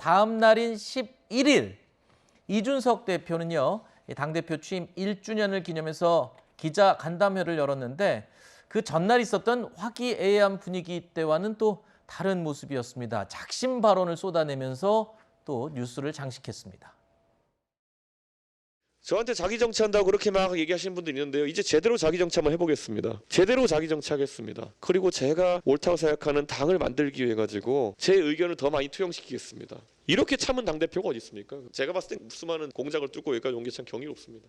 다음 날인 11일 이준석 대표는요. 당대표 취임 1주년을 기념해서 기자 간담회를 열었는데 그 전날 있었던 화기애애한 분위기 때와는 또 다른 모습이었습니다. 작심 발언을 쏟아내면서 또 뉴스를 장식했습니다. 저한테 자기 정치한다고 그렇게 막 얘기하시는 분들이 있는데요. 이제 제대로 자기 정치 한번 해보겠습니다. 제대로 자기 정치하겠습니다. 그리고 제가 옳다고 생각하는 당을 만들기 위해 가지고 제 의견을 더 많이 투영시키겠습니다. 이렇게 참은 당대표가 어디 있습니까? 제가 봤을 때 수많은 공작을 뚫고 여기까지 온 게 참 경이롭습니다.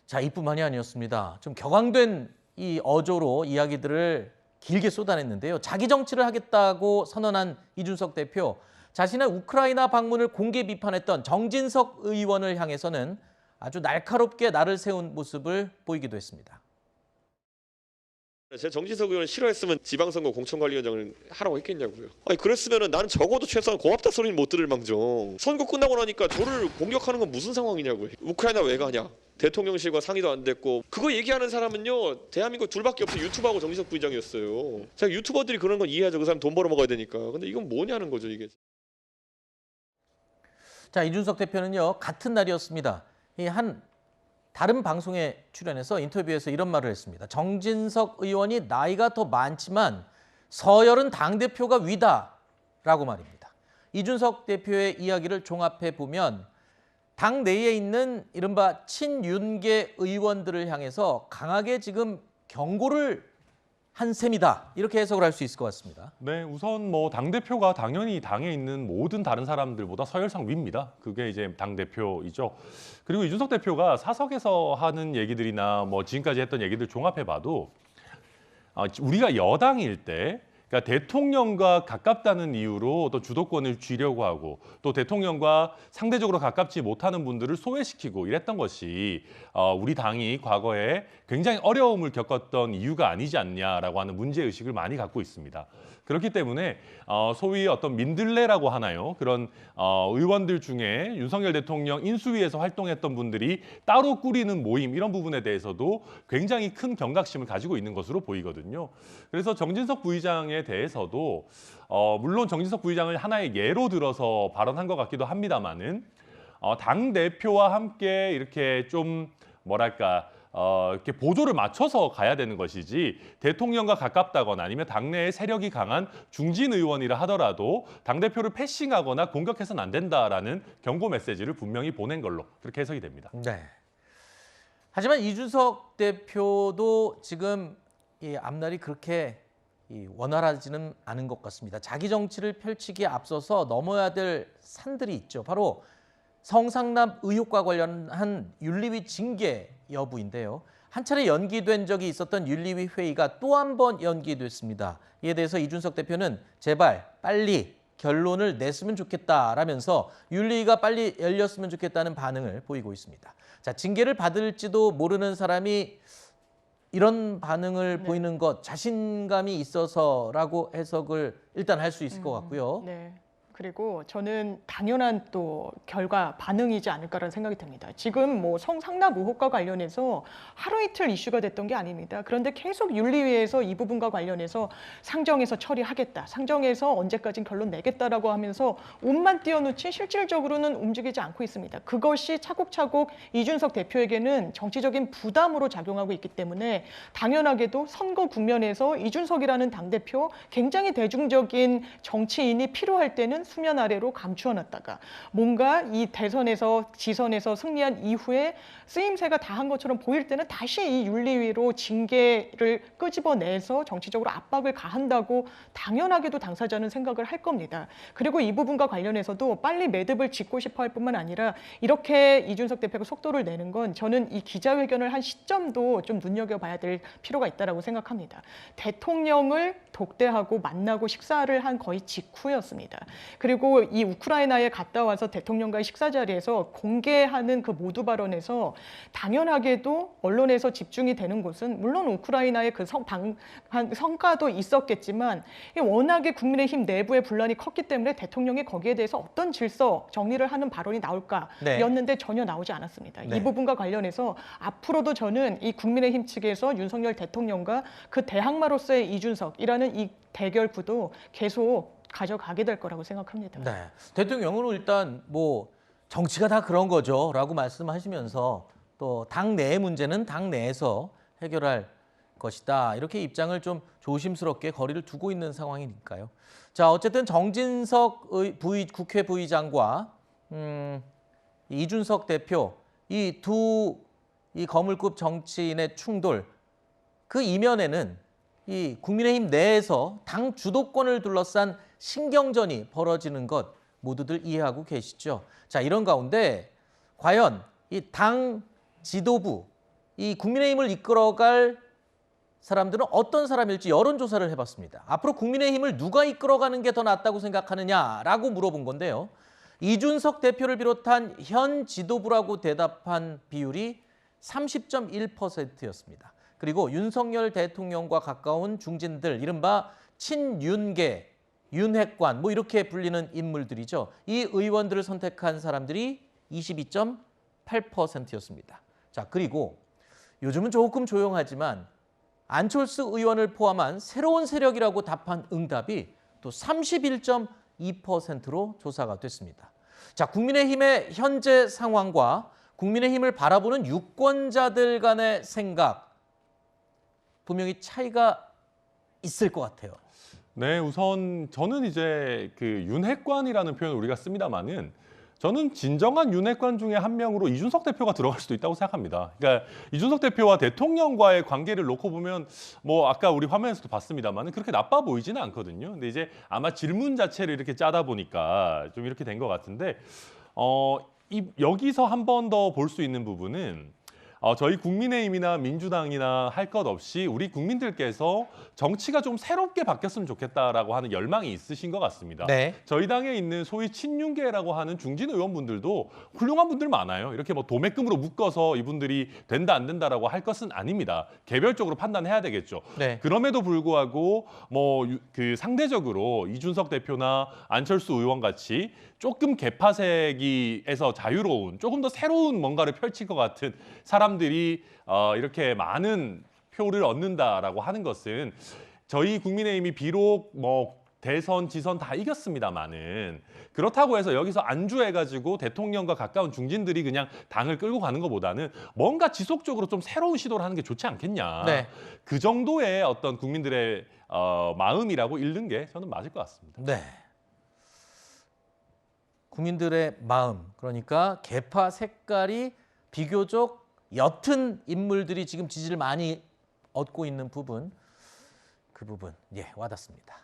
자, 이뿐만이 아니었습니다. 좀 격앙된 이 어조로 이야기들을 길게 쏟아냈는데요. 자기 정치를 하겠다고 선언한 이준석 대표. 자신의 우크라이나 방문을 공개 비판했던 정진석 의원을 향해서는 아주 날카롭게 날을 세운 모습을 보이기도 했습니다. 제가 정진석 의원을 싫어했으면 지방선거 공천관리위원장을 하라고 했겠냐고요. 아니 그랬으면 나는 적어도 최소한 고맙다 소리는 못 들을 망정 선거 끝나고 나니까 저를 공격하는 건 무슨 상황이냐고요. 우크라이나 왜 가냐. 대통령실과 상의도 안 됐고 그거 얘기하는 사람은요 대한민국 둘밖에 없어요. 유튜브하고 정진석 부의장이었어요. 제가 유튜버들이 그런 건 이해하죠. 그 사람 돈 벌어 먹어야 되니까. 근데 이건 뭐냐는 거죠 이게. 자, 이준석 대표는요. 같은 날이었습니다. 한 다른 방송에 출연해서 인터뷰에서 이런 말을 했습니다. 정진석 의원이 나이가 더 많지만 서열은 당대표가 위다라고 말입니다. 이준석 대표의 이야기를 종합해 보면 당 내에 있는 이른바 친윤계 의원들을 향해서 강하게 지금 경고를 한 셈이다. 이렇게 해석을 할 수 있을 것 같습니다. 네, 우선 뭐 당대표가 당연히 당에 있는 모든 다른 사람들보다 서열상 위입니다. 그게 이제 당대표이죠. 그리고 이준석 대표가 사석에서 하는 얘기들이나 뭐 지금까지 했던 얘기들 종합해봐도 우리가 여당일 때 그러니까 대통령과 가깝다는 이유로 또 주도권을 쥐려고 하고 또 대통령과 상대적으로 가깝지 못하는 분들을 소외시키고 이랬던 것이 우리 당이 과거에 굉장히 어려움을 겪었던 이유가 아니지 않냐라고 하는 문제의식을 많이 갖고 있습니다. 그렇기 때문에 소위 어떤 민들레라고 하나요? 그런 의원들 중에 윤석열 대통령 인수위에서 활동했던 분들이 따로 꾸리는 모임 이런 부분에 대해서도 굉장히 큰 경각심을 가지고 있는 것으로 보이거든요. 그래서 정진석 부의장에 대해서도 물론 정진석 부의장을 하나의 예로 들어서 발언한 것 같기도 합니다만은 당 대표와 함께 이렇게 좀 뭐랄까 이렇게 보조를 맞춰서 가야 되는 것이지 대통령과 가깝다거나 아니면 당내에 세력이 강한 중진 의원이라 하더라도 당대표를 패싱하거나 공격해서는 안 된다라는 경고 메시지를 분명히 보낸 걸로 그렇게 해석이 됩니다. 네. 하지만 이준석 대표도 지금 이 앞날이 그렇게 원활하지는 않은 것 같습니다. 자기 정치를 펼치기에 앞서서 넘어야 될 산들이 있죠. 바로 성상납 의혹과 관련한 윤리위 징계 여부인데요. 한 차례 연기된 적이 있었던 윤리위 회의가 또 한 번 연기됐습니다. 이에 대해서 이준석 대표는 제발 빨리 결론을 냈으면 좋겠다라면서 윤리위가 빨리 열렸으면 좋겠다는 반응을 보이고 있습니다. 자, 징계를 받을지도 모르는 사람이 이런 반응을 보이는 것 자신감이 있어서라고 해석을 일단 할 수 있을 것 같고요. 네. 그리고 저는 당연한 또 결과 반응이지 않을까라는 생각이 듭니다. 지금 뭐 성상납 의혹과 관련해서 하루 이틀 이슈가 됐던 게 아닙니다. 그런데 계속 윤리위에서 이 부분과 관련해서 상정해서 처리하겠다, 상정해서 언제까지 결론 내겠다라고 하면서 옷만 띄워놓지 실질적으로는 움직이지 않고 있습니다. 그것이 차곡차곡 이준석 대표에게는 정치적인 부담으로 작용하고 있기 때문에 당연하게도 선거 국면에서 이준석이라는 당대표 굉장히 대중적인 정치인이 필요할 때는 수면 아래로 감추어놨다가 뭔가 이 대선에서 지선에서 승리한 이후에 쓰임새가 다한 것처럼 보일 때는 다시 이 윤리위로 징계를 끄집어내서 정치적으로 압박을 가한다고 당연하게도 당사자는 생각을 할 겁니다. 그리고 이 부분과 관련해서도 빨리 매듭을 짓고 싶어 할 뿐만 아니라 이렇게 이준석 대표가 속도를 내는 건 저는 이 기자회견을 한 시점도 좀 눈여겨봐야 될 필요가 있다고 생각합니다. 대통령을 독대하고 만나고 식사를 한 거의 직후였습니다. 그리고 이 우크라이나에 갔다 와서 대통령과의 식사 자리에서 공개하는 그 모두 발언에서 당연하게도 언론에서 집중이 되는 곳은 물론 우크라이나의 그 성과도 있었겠지만 워낙에 국민의힘 내부의 분란이 컸기 때문에 대통령이 거기에 대해서 어떤 질서 정리를 하는 발언이 나올까였는데 전혀 나오지 않았습니다. 이 부분과 관련해서 앞으로도 저는 이 국민의힘 측에서 윤석열 대통령과 그 대항마로서의 이준석이라는 이 대결 구도 계속 가져가게 될 거라고 생각합니다. 네. 대통령은 일단 뭐 정치가 다 그런 거죠라고 말씀하시면서 또 당 내의 문제는 당 내에서 해결할 것이다. 이렇게 입장을 좀 조심스럽게 거리를 두고 있는 상황이니까요. 자, 어쨌든 정진석 국회 부의장과 이준석 대표 이 거물급 정치인의 충돌 그 이면에는 이 국민의힘 내에서 당 주도권을 둘러싼 신경전이 벌어지는 것 모두들 이해하고 계시죠. 자, 이런 가운데 과연 이 당 지도부, 이 국민의힘을 이끌어갈 사람들은 어떤 사람일지 여론조사를 해봤습니다. 앞으로 국민의힘을 누가 이끌어가는 게 더 낫다고 생각하느냐라고 물어본 건데요. 이준석 대표를 비롯한 현 지도부라고 대답한 비율이 30.1%였습니다. 그리고 윤석열 대통령과 가까운 중진들, 이른바 친윤계, 윤핵관 뭐 이렇게 불리는 인물들이죠. 이 의원들을 선택한 사람들이 22.8%였습니다. 자, 그리고 요즘은 조금 조용하지만 안철수 의원을 포함한 새로운 세력이라고 답한 응답이 또 31.2%로 조사가 됐습니다. 자, 국민의힘의 현재 상황과 국민의힘을 바라보는 유권자들 간의 생각 분명히 차이가 있을 것 같아요. 네, 우선 저는 이제 그 윤핵관이라는 표현을 우리가 씁니다만은 저는 진정한 윤핵관 중에 한 명으로 이준석 대표가 들어갈 수도 있다고 생각합니다. 그러니까 이준석 대표와 대통령과의 관계를 놓고 보면 뭐 아까 우리 화면에서도 봤습니다만은 그렇게 나빠 보이지는 않거든요. 근데 이제 아마 질문 자체를 이렇게 짜다 보니까 좀 이렇게 된 것 같은데 여기서 한 번 더 볼 수 있는 부분은 저희 국민의힘이나 민주당이나 할 것 없이 우리 국민들께서 정치가 좀 새롭게 바뀌었으면 좋겠다라고 하는 열망이 있으신 것 같습니다. 네. 저희 당에 있는 소위 친윤계라고 하는 중진 의원분들도 훌륭한 분들 많아요. 이렇게 뭐 도매금으로 묶어서 이분들이 된다 안 된다라고 할 것은 아닙니다. 개별적으로 판단해야 되겠죠. 네. 그럼에도 불구하고 뭐 그 상대적으로 이준석 대표나 안철수 의원 같이 조금 개파색에서 자유로운 조금 더 새로운 뭔가를 펼칠 것 같은 사람들이 이렇게 많은 표를 얻는다라고 하는 것은 저희 국민의힘이 비록 뭐 대선, 지선 다 이겼습니다만은 그렇다고 해서 여기서 안주해가지고 대통령과 가까운 중진들이 그냥 당을 끌고 가는 것보다는 뭔가 지속적으로 좀 새로운 시도를 하는 게 좋지 않겠냐. 네. 그 정도의 어떤 국민들의 마음이라고 읽는 게 저는 맞을 것 같습니다. 네. 국민들의 마음, 그러니까 계파 색깔이 비교적 옅은 인물들이 지금 지지를 많이 얻고 있는 부분, 그 부분, 예, 와닿습니다.